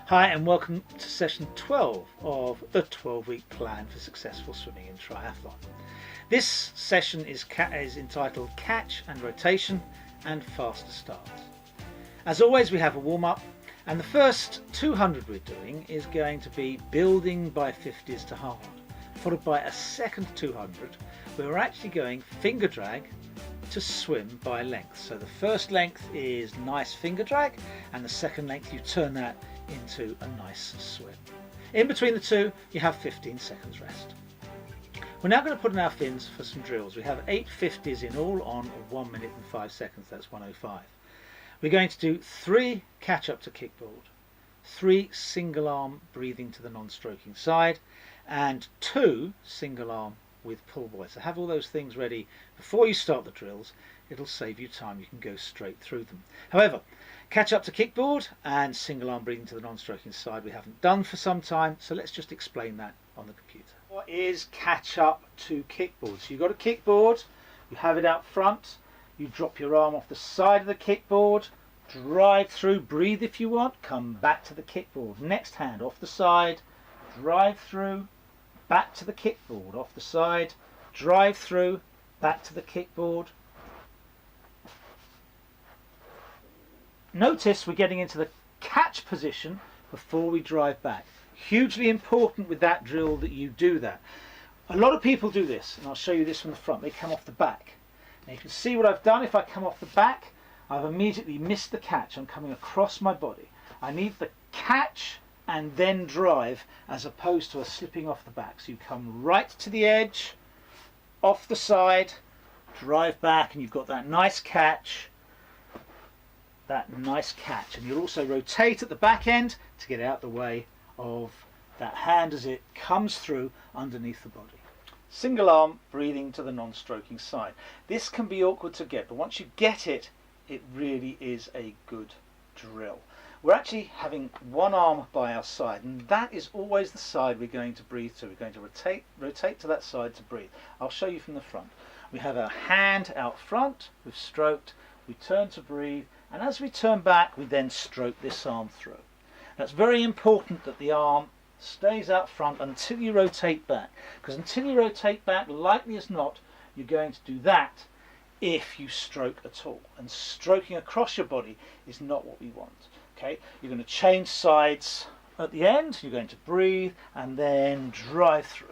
Hi and welcome to session 12 of the 12-week plan for successful swimming in triathlon. This session is entitled Catch and Rotation and Faster Starts. As always, we have a warm-up, and the first 200 we're doing is going to be building by 50s to hard, followed by a second 200 where we're actually going finger drag to swim by length. So the first length is nice finger drag, and the second length you turn that into a nice swim. In between the two you have 15 seconds rest. We're now going to put in our fins for some drills. We have 8 50s in all on 1 minute and 5 seconds, that's 105. We're going to do 3 catch up to kickboard, 3 single arm breathing to the non-stroking side, and 2 single arm with pull buoy. So have all those things ready before you start the drills. It'll save you time, you can go straight through them. However, catch up to kickboard and single arm breathing to the non-stroking side we haven't done for some time, so let's just explain that on the computer. What is catch up to kickboard? So you've got a kickboard, you have it out front, you drop your arm off the side of the kickboard, drive through, breathe if you want, come back to the kickboard, next hand off the side, drive through, back to the kickboard, off the side, drive through, back to the kickboard. Notice we're getting into the catch position before we drive back. Hugely important with that drill that you do that. A lot of people do this, and I'll show you this from the front. They come off the back. Now you can see what I've done. If I come off the back, I've immediately missed the catch. I'm coming across my body. I need the catch and then drive, as opposed to a slipping off the back. So you come right to the edge, off the side, drive back, and you've got that nice catch. And you'll also rotate at the back end to get out the way of that hand as it comes through underneath the body. Single arm breathing to the non-stroking side. This can be awkward to get, but once you get it, it really is a good drill. We're actually having one arm by our side, and that is always the side we're going to breathe to. We're going to rotate to that side to breathe. I'll show you from the front. We have our hand out front, we've stroked, we turn to breathe, and as we turn back we then stroke this arm through. That's very important that the arm stays out front until you rotate back, because until you rotate back, likely as not, you're going to do that if you stroke at all, and stroking across your body is not what we want. Okay, you're going to change sides at the end, you're going to breathe and then drive through.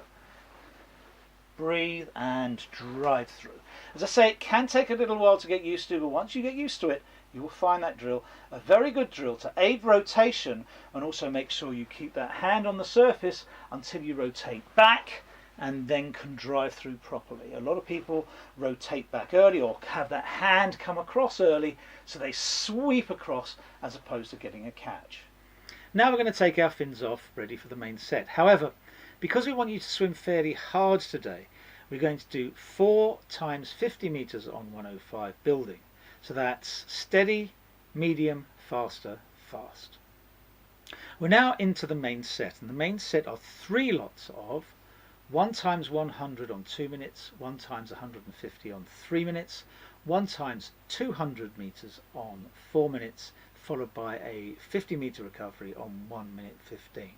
Breathe and drive through. As I say, it can take a little while to get used to, but once you get used to it, you will find that drill a very good drill to aid rotation, and also make sure you keep that hand on the surface until you rotate back and then can drive through properly. A lot of people rotate back early or have that hand come across early, so they sweep across as opposed to getting a catch. Now we're going to take our fins off, ready for the main set. However, because we want you to swim fairly hard today, we're going to do 4 times 50 meters on 105 building. So that's steady, medium, faster, fast. We're now into the main set, and the main set are 3 lots of 1 times 100 on 2 minutes, 1 times 150 on 3 minutes, 1 times 200 meters on 4 minutes, followed by a 50 meter recovery on 1 minute 15.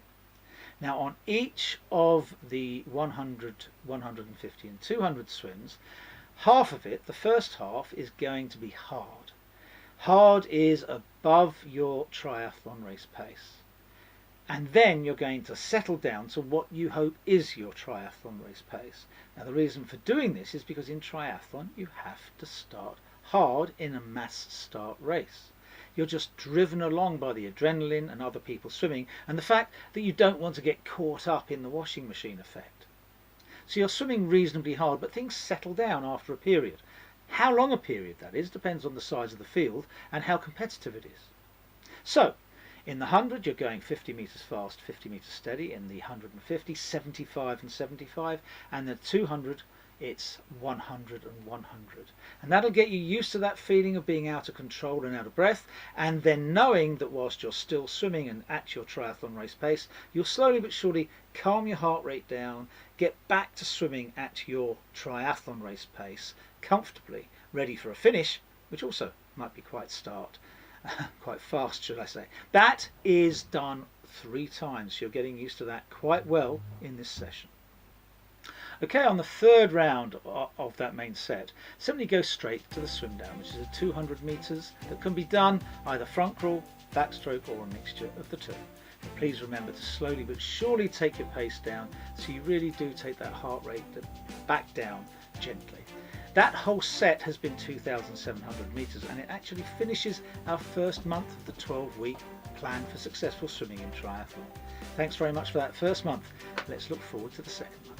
Now on each of the 100, 150 and 200 swims, half of it, the first half, is going to be hard. Hard is above your triathlon race pace. And then you're going to settle down to what you hope is your triathlon race pace. Now the reason for doing this is because in triathlon you have to start hard in a mass start race. You're just driven along by the adrenaline and other people swimming, and the fact that you don't want to get caught up in the washing machine effect. So you're swimming reasonably hard, but things settle down after a period. How long a period that is depends on the size of the field and how competitive it is. So in the 100 you're going 50 meters fast, 50 meters steady. In the 150, 75 and 75, and the 200 it's 100 and 100. And that'll get you used to that feeling of being out of control and out of breath, and then knowing that whilst you're still swimming and at your triathlon race pace, you'll slowly but surely calm your heart rate down, get back to swimming at your triathlon race pace comfortably, ready for a finish, which also might be quite fast, should I say. That is done 3 times. You're getting used to that quite well in this session. Okay, on the third round of that main set, simply go straight to the swim down, which is a 200 meters that can be done either front crawl, backstroke, or a mixture of the two. And please remember to slowly but surely take your pace down so you really do take that heart rate back down gently. That whole set has been 2,700 meters, and it actually finishes our first month of the 12-week plan for successful swimming in triathlon. Thanks very much for that first month. Let's look forward to the second month.